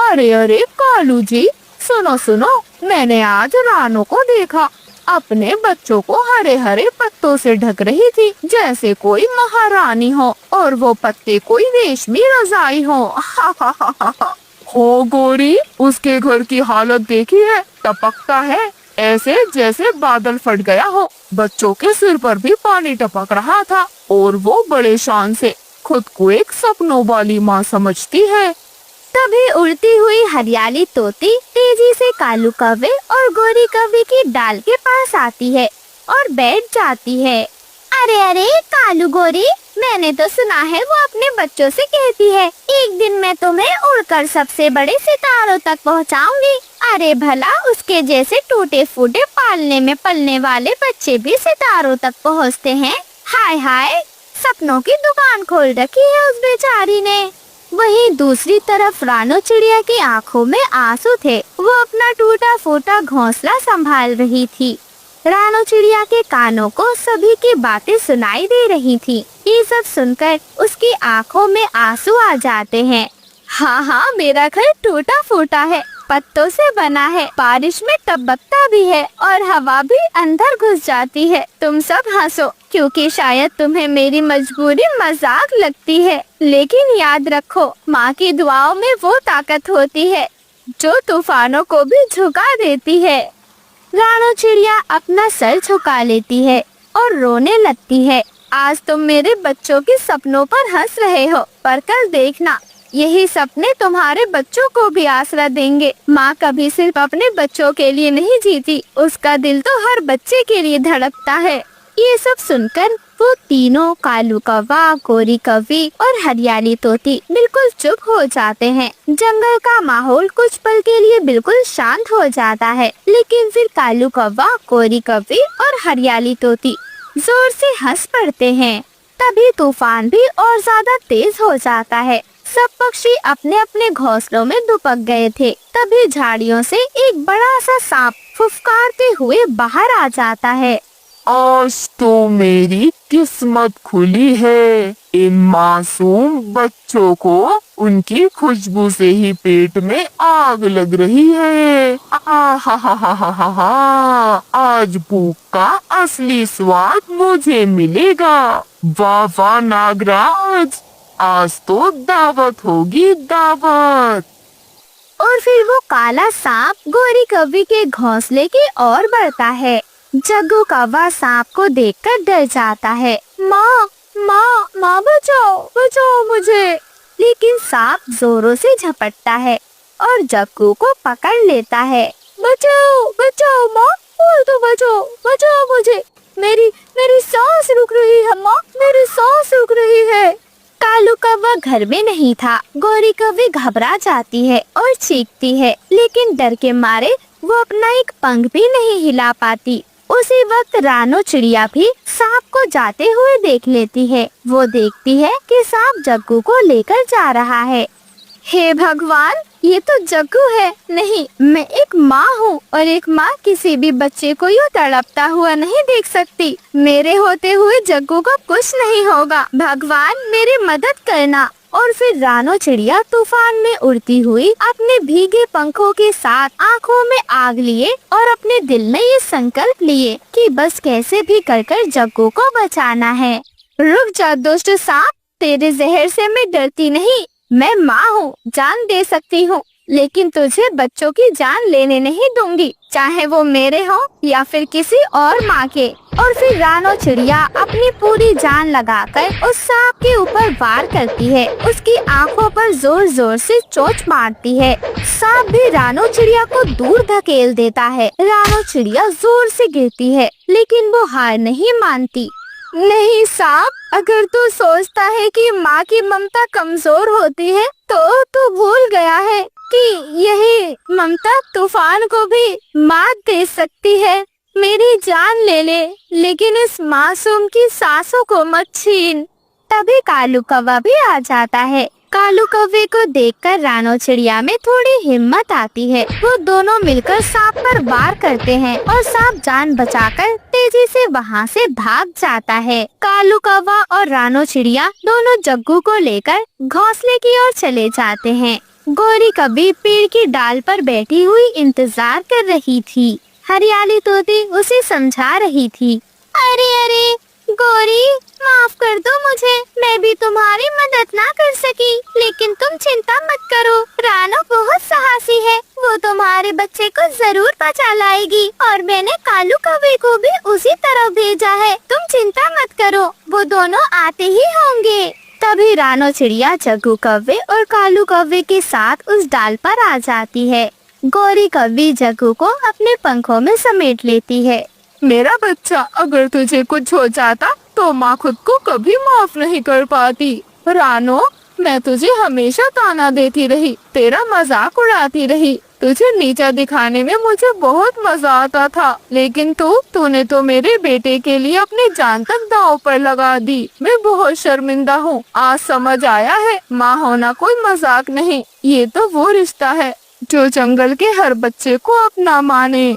अरे अरे कालू जी, सुनो सुनो, मैंने आज रानो को देखा। अपने बच्चों को हरे हरे पत्तों से ढक रही थी, जैसे कोई महारानी हो, और वो पत्ते कोई रेशमी रजाई हो। हा हा हा हा हा। हो गोरी, उसके घर की हालत देखी है? टपकता है ऐसे जैसे बादल फट गया हो। बच्चों के सिर पर भी पानी टपक रहा था, और वो बड़े शान से खुद को एक सपनों वाली माँ समझती है। तभी उड़ती हुई हरियाली तोती तेजी से कालू कौवे और गोरी कौवे की डाल के पास आती है और बैठ जाती है। अरे अरे कालू गोरी, मैंने तो सुना है वो अपने बच्चों से कहती है, एक दिन मैं तुम्हें उड़कर सबसे बड़े सितारों तक पहुंचाऊंगी। अरे भला उसके जैसे टूटे फूटे पालने में पलने वाले बच्चे भी सितारों तक पहुंचते हैं। हाय हाय, सपनों की दुकान खोल रखी है उस बेचारी ने। वहीं दूसरी तरफ रानो चिड़िया की आंखों में आंसू थे। वो अपना टूटा फूटा घोंसला संभाल रही थी। रानो चिड़िया के कानों को सभी की बातें सुनाई दे रही थी। ये सब सुनकर उसकी आंखों में आंसू आ जाते हैं। हाँ हाँ, मेरा घर टूटा फूटा है, पत्तों से बना है, बारिश में टपकता भी है और हवा भी अंदर घुस जाती है। तुम सब हंसो, क्योंकि शायद तुम्हें मेरी मजबूरी मजाक लगती है, लेकिन याद रखो, माँ की दुआओं में वो ताकत होती है जो तूफानों को भी झुका देती है। रानो चिड़िया अपना सर झुका लेती है और रोने लगती है। आज तुम मेरे बच्चों के सपनों पर हंस रहे हो, पर कल देखना, यही सपने तुम्हारे बच्चों को भी आसरा देंगे। माँ कभी सिर्फ अपने बच्चों के लिए नहीं जीती, उसका दिल तो हर बच्चे के लिए धड़कता है। ये सब सुनकर वो तीनों, कालू कौवा, गोरी कौवी और हरियाली तोती, बिल्कुल चुप हो जाते हैं। जंगल का माहौल कुछ पल के लिए बिल्कुल शांत हो जाता है, लेकिन फिर कालू कौवा, गोरी कौवी और हरियाली तोती जोर से हंस पड़ते हैं। तभी तूफान भी और ज्यादा तेज हो जाता है। सब पक्षी अपने अपने घोंसलों में दुबक गए थे। तभी झाड़ियों से एक बड़ा सा सांप फुफकारते हुए बाहर आ जाता है। आज तो मेरी किस्मत खुली है। इन मासूम बच्चों को उनकी खुशबू से ही पेट में आग लग रही है। हा हा हा हा हा हा। आज भूख का असली स्वाद मुझे मिलेगा। वाह वाह नागराज, आज तो दावत होगी, दावत। और फिर वो काला सांप गोरी कौवी के घोंसले की ओर बढ़ता है। जग्गू कौवा सांप को देखकर डर जाता है। माँ माँ माँ, बचाओ बचाओ मुझे। लेकिन सांप जोरों से झपटता है और जग्गू को पकड़ लेता है। बचाओ बचाओ माँ, बोल तो बचाओ, बचाओ मुझे, मेरी मेरी सांस रुक रही है माँ, मेरी सांस रुक रही है। कालू कौवा घर में नहीं था। गोरी कौवी घबरा जाती है और चीखती है, लेकिन डर के मारे वो अपना एक पंख भी नहीं हिला पाती। उसी वक्त रानो चिड़िया भी सांप को जाते हुए देख लेती है। वो देखती है कि सांप जग्गू को लेकर जा रहा है। हे भगवान, ये तो जग्गू है। नहीं, मैं एक माँ हूँ और एक माँ किसी भी बच्चे को यूँ तड़पता हुआ नहीं देख सकती। मेरे होते हुए जग्गू को कुछ नहीं होगा। भगवान मेरी मदद करना। और फिर रानो चिड़िया तूफान में उड़ती हुई अपने भीगे पंखों के साथ आंखों में आग लिए और अपने दिल में ये संकल्प लिए कि बस कैसे भी कर जग्गू को बचाना है। रुक जा दुष्ट सांप, तेरे जहर से मैं डरती नहीं। मैं माँ हूँ, जान दे सकती हूँ, लेकिन तुझे बच्चों की जान लेने नहीं दूंगी, चाहे वो मेरे हो या फिर किसी और माँ के। और फिर रानो चिड़िया अपनी पूरी जान लगाकर उस सांप के ऊपर वार करती है। उसकी आंखों पर जोर जोर से चोंच मारती है। सांप भी रानो चिड़िया को दूर धकेल देता है। रानो चिड़िया जोर से गिरती है, लेकिन वो हार नहीं मानती। नहीं सांप, अगर तू सोचता है कि माँ की ममता कमजोर होती है तो तू भूल गया है कि यही ममता तूफान को भी मात दे सकती है। मेरी जान ले ले, लेकिन इस मासूम की सांसों को मत छीन। तभी कालू कौवा भी आ जाता है। कालू कौवे को देखकर रानो चिड़िया में थोड़ी हिम्मत आती है। वो दोनों मिलकर सांप पर वार करते हैं और सांप जान बचाकर तेजी से वहाँ से भाग जाता है। कालू कौवा और रानो चिड़िया दोनों जग्गू को लेकर घोंसले की ओर चले जाते हैं। गौरी कभी पेड़ की डाल पर बैठी हुई इंतजार कर रही थी। हरियाली तोती उसे समझा रही थी। अरे अरे गौरी, माफ कर दो मुझे, मैं भी तुम्हारी मदद ना कर सकी, लेकिन तुम चिंता मत करो, रानो बहुत साहसी है, वो तुम्हारे बच्चे को जरूर बचा लाएगी और मैंने कालू कौवे को भी उसी तरफ भेजा है, तुम चिंता मत करो, वो दोनों आते ही होंगे। तभी रानो चिड़िया जग्गू कौवे और कालू कौवे के साथ उस डाल पर आ जाती है। गौरी कौवी जग्गू को अपने पंखों में समेट लेती है। मेरा बच्चा, अगर तुझे कुछ हो जाता तो माँ खुद को कभी माफ नहीं कर पाती। रानो, मैं तुझे हमेशा ताना देती रही, तेरा मजाक उड़ाती रही, तुझे नीचा दिखाने में मुझे बहुत मजा आता था, लेकिन तूने तो मेरे बेटे के लिए अपनी जान तक दांव पर लगा दी। मैं बहुत शर्मिंदा हूँ। आज समझ आया है, माँ होना कोई मजाक नहीं, ये तो वो रिश्ता है जो जंगल के हर बच्चे को अपना माने।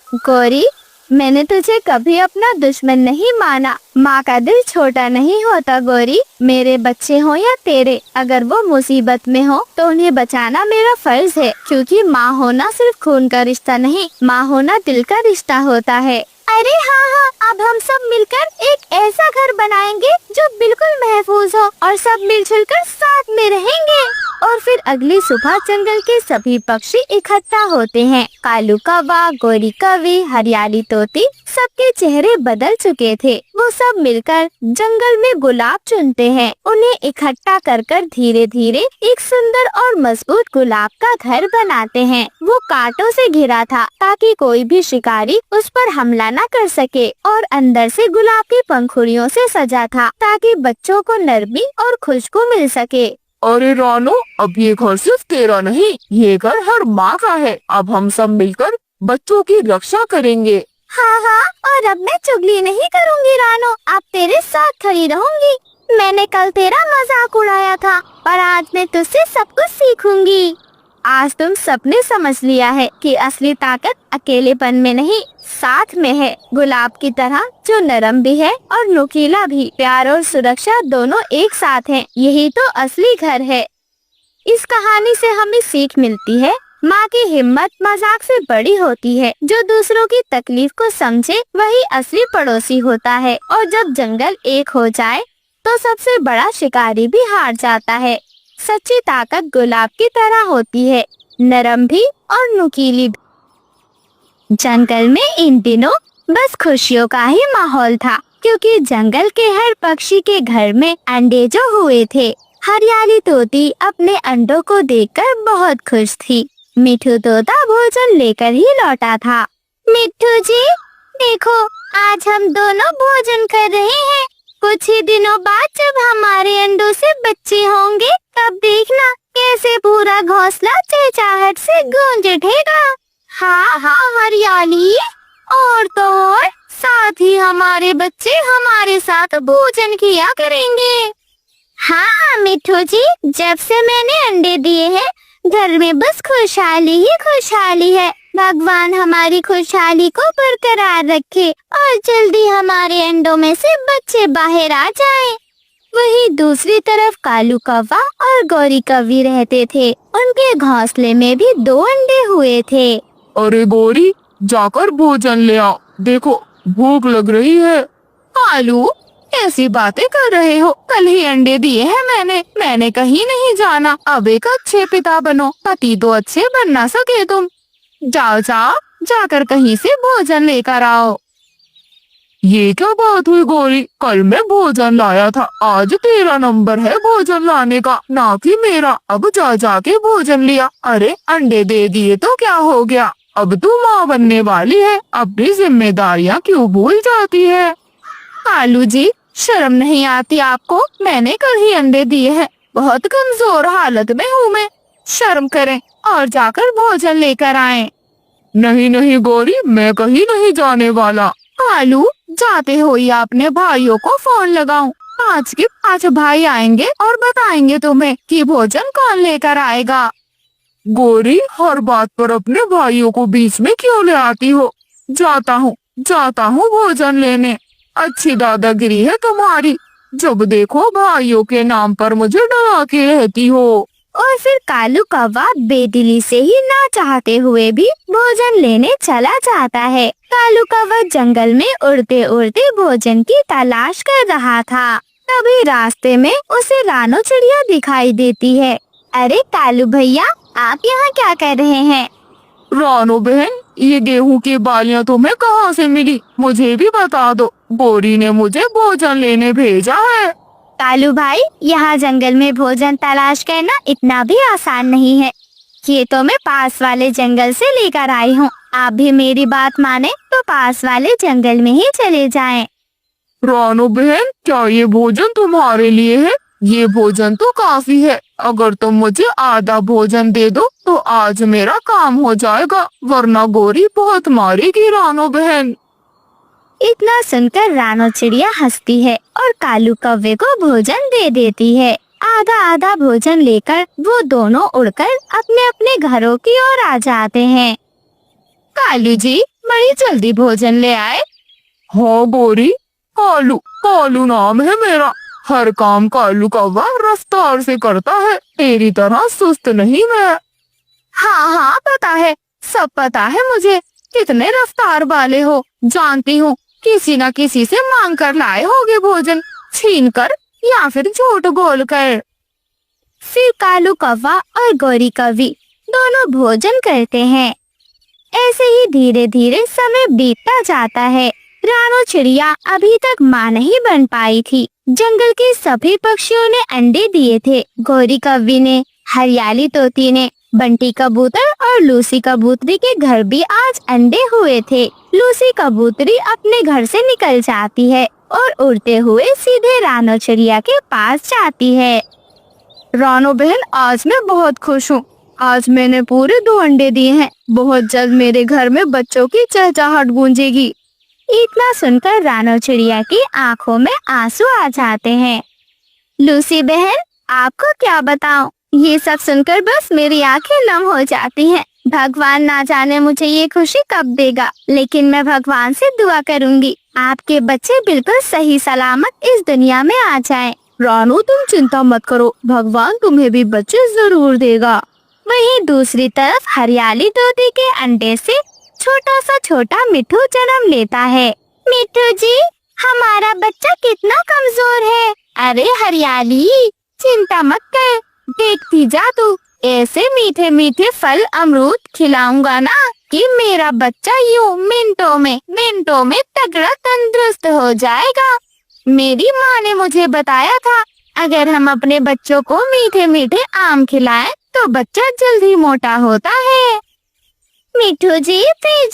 गौरी, मैंने तुझे कभी अपना दुश्मन नहीं माना। माँ का दिल छोटा नहीं होता गौरी, मेरे बच्चे हो या तेरे, अगर वो मुसीबत में हो तो उन्हें बचाना मेरा फर्ज है, क्योंकि माँ होना सिर्फ खून का रिश्ता नहीं, माँ होना दिल का रिश्ता होता है। अरे हाँ हाँ, अब हम सब मिलकर एक ऐसा घर बनाएंगे जो बिल्कुल महफूज हो और सब मिलजुल कर साथ में रहेंगे। और फिर अगली सुबह जंगल के सभी पक्षी इकट्ठा होते हैं। कालू कौवा, गौरी कौवी, हरियाली तोती, सबके चेहरे बदल चुके थे। वो सब मिलकर जंगल में गुलाब चुनते हैं। उन्हें इकट्ठा कर कर धीरे धीरे एक सुंदर और मजबूत गुलाब का घर बनाते हैं। वो कांटों से घिरा था ताकि कोई भी शिकारी उस पर हमला न कर सके, और अंदर से गुलाब की पंखुड़ियों से सजा था ताकि बच्चों को नरमी और खुशबू मिल सके। अरे रानो, अब ये घर सिर्फ तेरा नहीं, ये घर हर माँ का है। अब हम सब मिलकर बच्चों की रक्षा करेंगे। हाँ हाँ, और अब मैं चुगली नहीं करूँगी रानो, अब तेरे साथ खड़ी रहूँगी। मैंने कल तेरा मजाक उड़ाया था, पर आज मैं तुझसे सब कुछ सीखूंगी। आज तुम सबने समझ लिया है कि असली ताकत अकेलेपन में नहीं, साथ में है। गुलाब की तरह जो नरम भी है और नुकीला भी, प्यार और सुरक्षा दोनों एक साथ हैं। यही तो असली घर है। इस कहानी से हमें सीख मिलती है, माँ की हिम्मत मजाक से बड़ी होती है। जो दूसरों की तकलीफ को समझे वही असली पड़ोसी होता है। और जब जंगल एक हो जाए तो सबसे बड़ा शिकारी भी हार जाता है। सच्ची ताकत गुलाब की तरह होती है, नरम भी और नुकीली भी। जंगल में इन दिनों बस खुशियों का ही माहौल था, क्योंकि जंगल के हर पक्षी के घर में अंडे जो हुए थे। हरियाली तोती अपने अंडों को देखकर बहुत खुश थी। मिठू तोता भोजन लेकर ही लौटा था। मिठू जी, देखो, आज हम दोनों भोजन कर रहे हैं। कुछ ही दिनों बाद जब हमारे अंडों से बच्चे होंगे, तब देखना कैसे पूरा घोंसला चहचहाहट से गूंज उठेगा। हाँ हाँ हरियाली, और तो और साथ ही हमारे बच्चे हमारे साथ भोजन किया करेंगे। हाँ हाँ मिठू जी, जब से मैंने अंडे दिए हैं, घर में बस खुशहाली ही खुशहाली है। भगवान हमारी खुशहाली को बरकरार रखे और जल्दी हमारे अंडों में से बच्चे बाहर आ जाएं। वहीं दूसरी तरफ कालू कौवा और गौरी कौवी रहते थे। उनके घोंसले में भी 2 अंडे हुए थे। अरे गौरी, जाकर भोजन ले आओ, देखो भूख लग रही है। कालू, ऐसी बातें कर रहे हो, कल ही अंडे दिए हैं मैंने कहीं नहीं जाना। अब एक अच्छे पिता बनो, पति तो अच्छे बन ना सके तुम। जाओ जाकर कहीं से भोजन लेकर आओ। ये क्या बात हुई गौरी, कल मैं भोजन लाया था, आज तेरा नंबर है भोजन लाने का, ना कि मेरा। अब जाके भोजन लिया। अरे अंडे दे दिए तो क्या हो गया, अब तू माँ बनने वाली है, अपनी जिम्मेदारियाँ क्यों भूल जाती है। कालू जी, शर्म नहीं आती आपको? मैंने कल ही अंडे दिए हैं, बहुत कमजोर हालत में हूँ मैं। शर्म करें और जाकर भोजन लेकर आएं। नहीं गौरी, मैं कहीं नहीं जाने वाला। कालू, जाते हो ही अपने भाइयों को फोन लगाऊं। 5 के 5 भाई आएंगे और बताएंगे तुम्हें कि भोजन कौन लेकर आएगा। गौरी, हर बात पर अपने भाइयों को बीच में क्यों ले आती हो? जाता हूँ भोजन लेने। अच्छी दादागिरी है तुम्हारी, जब देखो भाइयों के नाम पर मुझे डरा के रहती हो। और फिर कालू कौवा बेदिली से ही ना चाहते हुए भी भोजन लेने चला जाता है। कालू कौवा जंगल में उड़ते उड़ते भोजन की तलाश कर रहा था। तभी रास्ते में उसे रानो चिड़िया दिखाई देती है। अरे कालू भैया, आप यहाँ क्या कर रहे हैं? रानो बहन, ये गेहूं की बालियां तुम्हें कहाँ से मिली? मुझे भी बता दो। गोरी ने मुझे भोजन लेने भेजा है। कालू भाई, यहाँ जंगल में भोजन तलाश करना इतना भी आसान नहीं है। ये तो मैं पास वाले जंगल से लेकर आई हूँ। आप भी मेरी बात माने तो पास वाले जंगल में ही चले जाएं। रानो बहन, क्या ये भोजन तुम्हारे लिए है? ये भोजन तो काफी है। अगर तुम मुझे आधा भोजन दे दो तो आज मेरा काम हो जाएगा, वरना गोरी बहुत मारेगी रानो बहन। इतना सुनकर रानो चिड़िया हंसती है और कालू कौवे को भोजन दे देती है। आधा आधा भोजन लेकर वो दोनों उड़कर अपने अपने घरों की ओर आ जाते हैं। कालू जी, बड़ी जल्दी भोजन ले आए। हाँ गोरी, कालू कालू नाम है मेरा। हर काम कालू कौवा रफ्तार से करता है, तेरी तरह सुस्त नहीं मैं। हाँ हाँ, पता है, सब पता है मुझे। कितने रफ्तार वाले हो, जानती हूँ। किसी न किसी से मांग कर लाए होगे भोजन, छीन कर या फिर झूठ बोल कर। फिर कालू कौवा और गोरी कौवी दोनों भोजन करते हैं। ऐसे ही धीरे धीरे समय बीतता जाता है। रानो चिड़िया अभी तक माँ नहीं बन पाई थी। जंगल के सभी पक्षियों ने अंडे दिए थे। गोरी कौवी ने, हरियाली तोती ने, बंटी कबूतर और लूसी कबूतरी के घर भी आज अंडे हुए थे। लूसी कबूतरी अपने घर से निकल जाती है और उड़ते हुए सीधे रानो चिड़िया के पास जाती है। रानो बहन, आज मैं बहुत खुश हूँ। आज मैंने पूरे 2 अंडे दिए हैं। बहुत जल्द मेरे घर में बच्चों की चहचहाहट गूंजेगी। इतना सुनकर रानो चिड़िया की आंखों में आंसू आ जाते हैं। लूसी बहन, आपको क्या बताऊं, ये सब सुनकर बस मेरी आंखें नम हो जाती हैं। भगवान ना जाने मुझे ये खुशी कब देगा, लेकिन मैं भगवान से दुआ करूंगी आपके बच्चे बिल्कुल सही सलामत इस दुनिया में आ जाएं। रानो, तुम चिंता मत करो, भगवान तुम्हें भी बच्चे जरूर देगा। वहीं दूसरी तरफ हरियाली तोते के अंडे से छोटा मिट्ठू जन्म लेता है। मिट्ठू जी, हमारा बच्चा कितना कमजोर है। अरे हरियाली, चिंता मत कर, देखती जा तू। ऐसे मीठे मीठे फल अमरूद खिलाऊंगा ना कि मेरा बच्चा यूं मिनटों में तगड़ा तंदुरुस्त हो जाएगा। मेरी माँ ने मुझे बताया था, अगर हम अपने बच्चों को मीठे मीठे आम खिलाएं तो बच्चा जल्दी मोटा होता है। मिट्ठू जी, फिर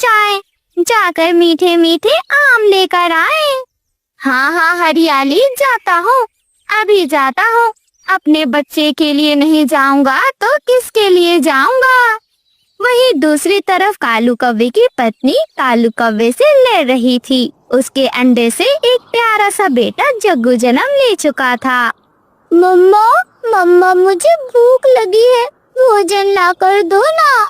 जाकर मीठे मीठे आम लेकर आए। हाँ हाँ हरियाली, जाता हूँ, अभी जाता हूँ। अपने बच्चे के लिए नहीं जाऊंगा तो किसके लिए जाऊंगा। वहीं दूसरी तरफ कालू कौवे की पत्नी कालू कौवे से लड़ रही थी। उसके अंडे से एक प्यारा सा बेटा जग्गू जन्म ले चुका था। मम्मा मुझे भूख लगी है, भोजन ला कर दो ना।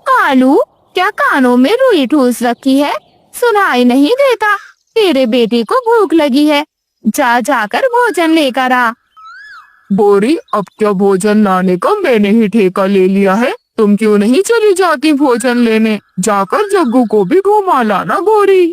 कालू, क्या कानों में रुई ठूस रखी है? सुनाई नहीं देता? तेरे बेटे को भूख लगी है, जाकर भोजन लेकर आ। बोरी, अब क्या भोजन लाने का मैंने ही ठेका ले लिया है। तुम क्यों नहीं चली जाती भोजन लेने? जाकर जग्गू को भी घुमा लाना गोरी।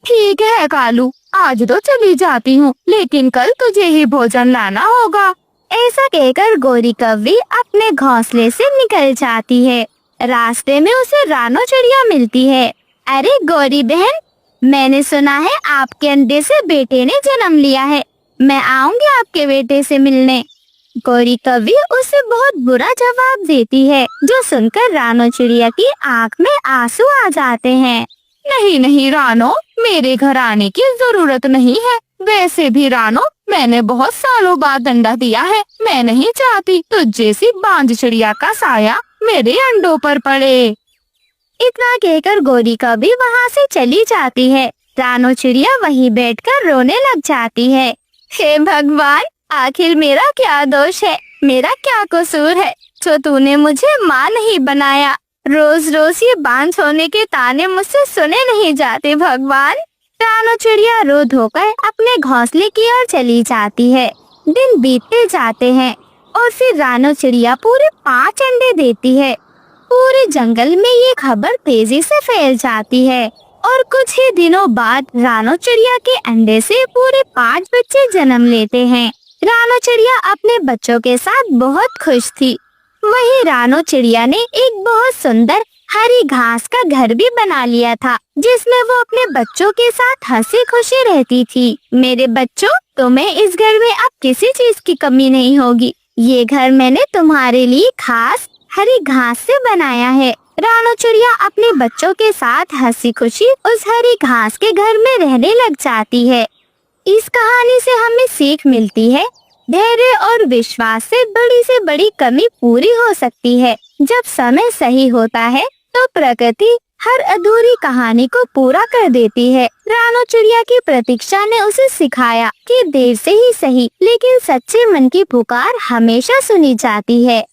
ठीक है कालू, आज तो चली जाती हूँ, लेकिन कल तुझे ही भोजन लाना होगा। ऐसा कहकर गोरी कौवी अपने घोंसले से निकल जाती है। रास्ते में उसे रानो चिड़िया मिलती है। अरे गोरी बहन, मैंने सुना है आपके अंडे से बेटे ने जन्म लिया है। मैं आऊंगी आपके बेटे से मिलने। गोरी कौवी उसे बहुत बुरा जवाब देती है, जो सुनकर रानो चिड़िया की आंख में आंसू आ जाते हैं। नहीं रानो, मेरे घर आने की जरूरत नहीं है। वैसे भी रानो, मैंने बहुत सालों बाद अंडा दिया है। मैं नहीं चाहती तुझ जैसी बांझ चिड़िया का साया मेरे अंडों पर पड़े। इतना कहकर गोरी कौवी वहाँ से चली जाती है। रानो चिड़िया वहीं बैठकर रोने लग जाती है। हे भगवान, आखिर मेरा क्या दोष है, मेरा क्या कसूर है जो तूने मुझे माँ नहीं बनाया। रोज रोज ये बांझ होने के ताने मुझसे सुने नहीं जाते भगवान। रानो चिड़िया रो धोकर अपने घोंसले की ओर चली जाती है। दिन बीतते जाते हैं। और फिर रानो चिड़िया पूरे 5 अंडे देती है। पूरे जंगल में ये खबर तेजी से फैल जाती है और कुछ ही दिनों बाद रानो चिड़िया के अंडे से पूरे 5 बच्चे जन्म लेते हैं। रानो चिड़िया अपने बच्चों के साथ बहुत खुश थी। वहीं रानो चिड़िया ने एक बहुत सुंदर हरी घास का घर भी बना लिया था, जिसमें वो अपने बच्चों के साथ हंसी खुशी रहती थी। मेरे बच्चों, तुम्हें इस घर में अब किसी चीज की कमी नहीं होगी। ये घर मैंने तुम्हारे लिए खास हरी घास से बनाया है। रानो चिड़िया अपने बच्चों के साथ हंसी खुशी उस हरी घास के घर में रहने लग जाती है। इस कहानी से हमें सीख मिलती है, धैर्य और विश्वास से बड़ी कमी पूरी हो सकती है। जब समय सही होता है तो प्रकृति हर अधूरी कहानी को पूरा कर देती है। रानो चिड़िया की प्रतीक्षा ने उसे सिखाया कि देर से ही सही, लेकिन सच्चे मन की पुकार हमेशा सुनी जाती है।